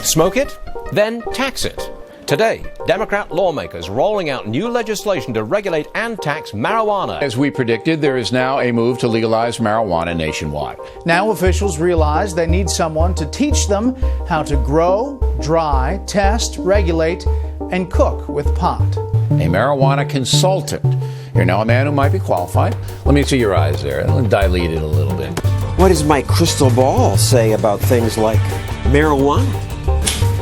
Smoke it, then tax it. Today, Democrat lawmakers rolling out new legislation to regulate and tax marijuana. As we predicted, there is now a move to legalize marijuana nationwide. Now officials realize they need someone to teach them how to grow, dry, test, regulate, and cook with pot. A marijuana consultant. You're now a man who might be qualified. Let me see your eyes there. Dilate it a little bit. What does my crystal ball say about things like marijuana?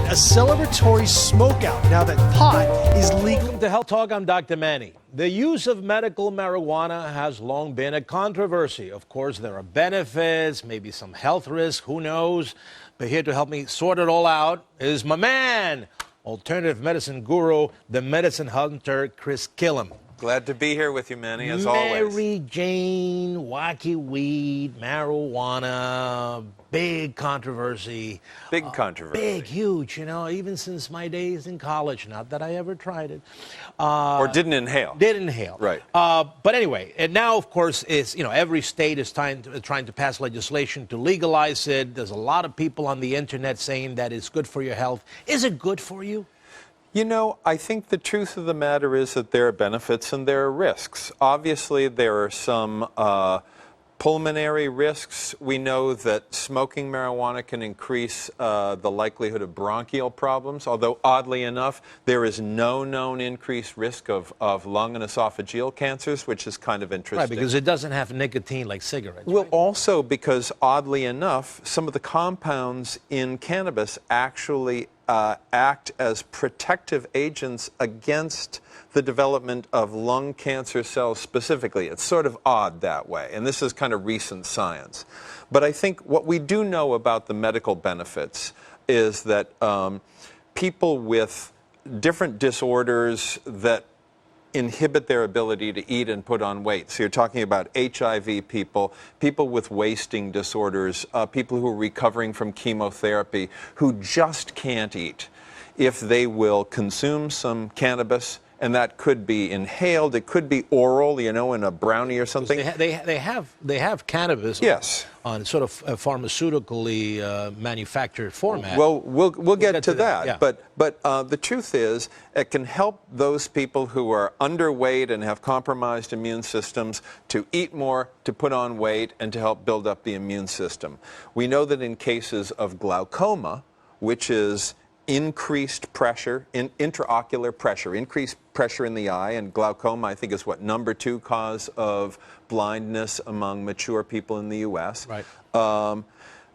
A celebratory smokeout now that pot is legal. Welcome to Health Talk. I'm Dr. Manny. The use of medical marijuana has long been a controversy. Of course, there are benefits, maybe some health risks, who knows? But here to help me sort it all out is my man, alternative medicine guru, the medicine hunter, Chris Kilham. Glad to be here with you, Manny, as always. Mary Jane, wacky weed, marijuana, big controversy. Big controversy. Big, huge, you know, even since my days in college. Not that I ever tried it. Or didn't inhale. Did inhale. Right. But anyway, and now, of course, it's, you know, every state is trying to pass legislation to legalize it. There's a lot of people on the internet saying that it's good for your health. Is it good for you? You know, I think the truth of the matter is that there are benefits and there are risks. Obviously, there are some pulmonary risks. We know that smoking marijuana can increase the likelihood of bronchial problems, although oddly enough, there is no known increased risk of lung and esophageal cancers, which is kind of interesting. Right, because it doesn't have nicotine like cigarettes. Well, right? Also because, oddly enough, some of the compounds in cannabis actually act as protective agents against the development of lung cancer cells specifically. It's sort of odd that way, and this is kind of recent science. But I think what we do know about the medical benefits is that people with different disorders that inhibit their ability to eat and put on weight. So you're talking about HIV people, people with wasting disorders, people who are recovering from chemotherapy, who just can't eat. If they will consume some cannabis, and that could be inhaled, it could be oral, you know, in a brownie or something. They have cannabis. Yes. On sort of a pharmaceutically manufactured format. Well, we'll get to that. Yeah. But the truth is, it can help those people who are underweight and have compromised immune systems to eat more, to put on weight, and to help build up the immune system. We know that in cases of glaucoma, which is increased pressure, intraocular pressure, increased pressure in the eye, and glaucoma, I think, is what, #2 cause of blindness among mature people in the U.S. Right.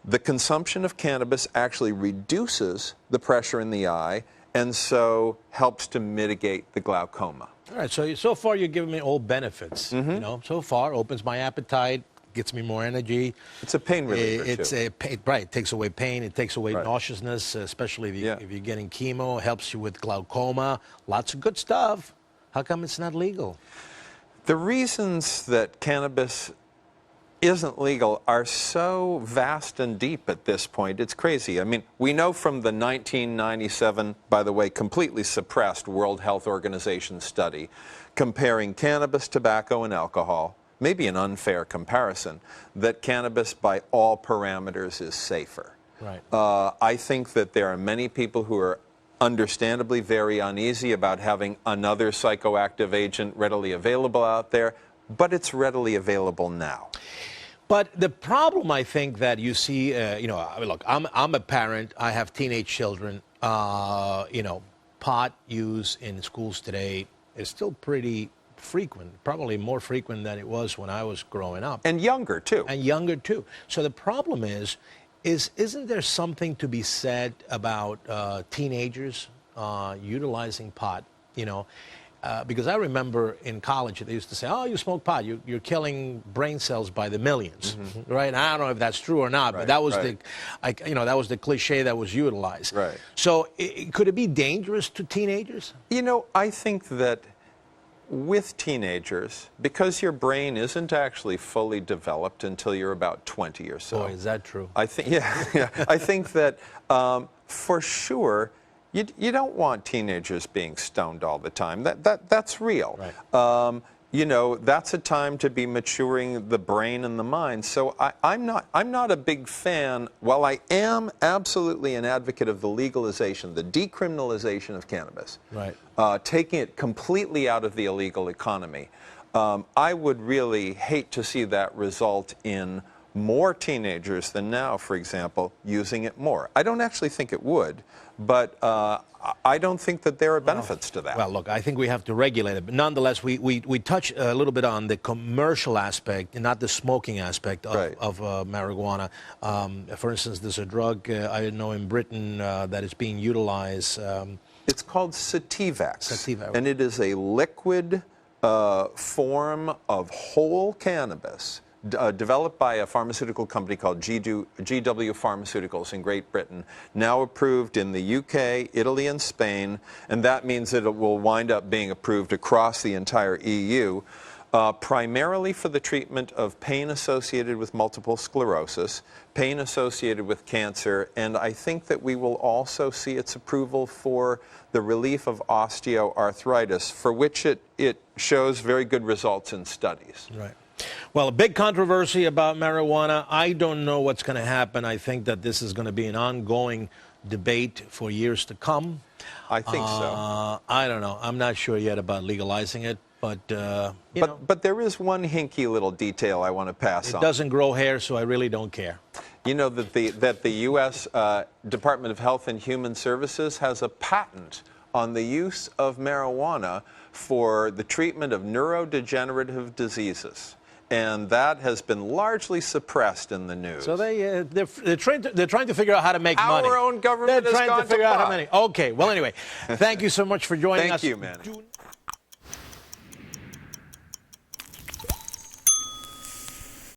The consumption of cannabis actually reduces the pressure in the eye, and so helps to mitigate the glaucoma. All right, so far you're giving me all benefits. Mm-hmm. You know, so far opens my appetite, gets me more energy. It's a pain reliever, It's too. right. It takes away pain. It takes away Right. nauseousness, especially if, Yeah. if you're getting chemo. It helps you with glaucoma. Lots of good stuff. How come it's not legal? The reasons that cannabis isn't legal are so vast and deep at this point. It's crazy. I mean, we know from the 1997, by the way, completely suppressed World Health Organization study comparing cannabis, tobacco, and alcohol, maybe an unfair comparison, that cannabis by all parameters is safer. Right. I think that there are many people who are understandably very uneasy about having another psychoactive agent readily available out there, but it's readily available now. But the problem, I think, that you see, you know, I mean, look, I'm a parent. I have teenage children. You know, pot use in schools today is still pretty frequent, probably more frequent than it was when I was growing up. And younger, too. And younger, too. So the problem isn't there something to be said about teenagers utilizing pot, you know? Because I remember in college they used to say, "Oh, you smoke pot, you're killing brain cells by the millions," right? And I don't know if that's true or not, but that was that was the cliche that was utilized. Right. So could it be dangerous to teenagers? You know, I think that with teenagers, because your brain isn't actually fully developed until you're about 20 or so. Boy, is that true? I think, yeah. I think that for sure, you don't want teenagers being stoned all the time. That's real. Right. you know, that's a time to be maturing the brain and the mind. So I'm not a big fan. While I am absolutely an advocate of the legalization, the decriminalization of cannabis, Right. Taking it completely out of the illegal economy, I would really hate to see that result in more teenagers than now, for example, using it more. I don't actually think it would, but I don't think that there are benefits to that. Well, look, I think we have to regulate it. But nonetheless, we touch a little bit on the commercial aspect and not the smoking aspect of, Right. of marijuana. For instance, there's a drug, I know in Britain, that is being utilized. It's called Sativex, Sativex. and it is a liquid form of whole cannabis developed by a pharmaceutical company called GW Pharmaceuticals in Great Britain, now approved in the UK, Italy, and Spain, and that means that it will wind up being approved across the entire EU, primarily for the treatment of pain associated with multiple sclerosis, pain associated with cancer, and I think that we will also see its approval for the relief of osteoarthritis, for which it shows very good results in studies. Right. Well, a big controversy about marijuana. I don't know what's going to happen. I think that this is going to be an ongoing debate for years to come. I think so. I don't know. I'm not sure yet about legalizing it, but you know, But there is one hinky little detail I want to pass on. it doesn't grow hair, so I really don't care. You know that the U.S. Department of Health and Human Services has a patent on the use of marijuana for the treatment of neurodegenerative diseases. And that has been largely suppressed in the news. So they're trying to figure out how to make money. Our own government They're has trying gone to figure to out how pot. many. Okay. Well, anyway, thank you so much for joining us. Thank you, man.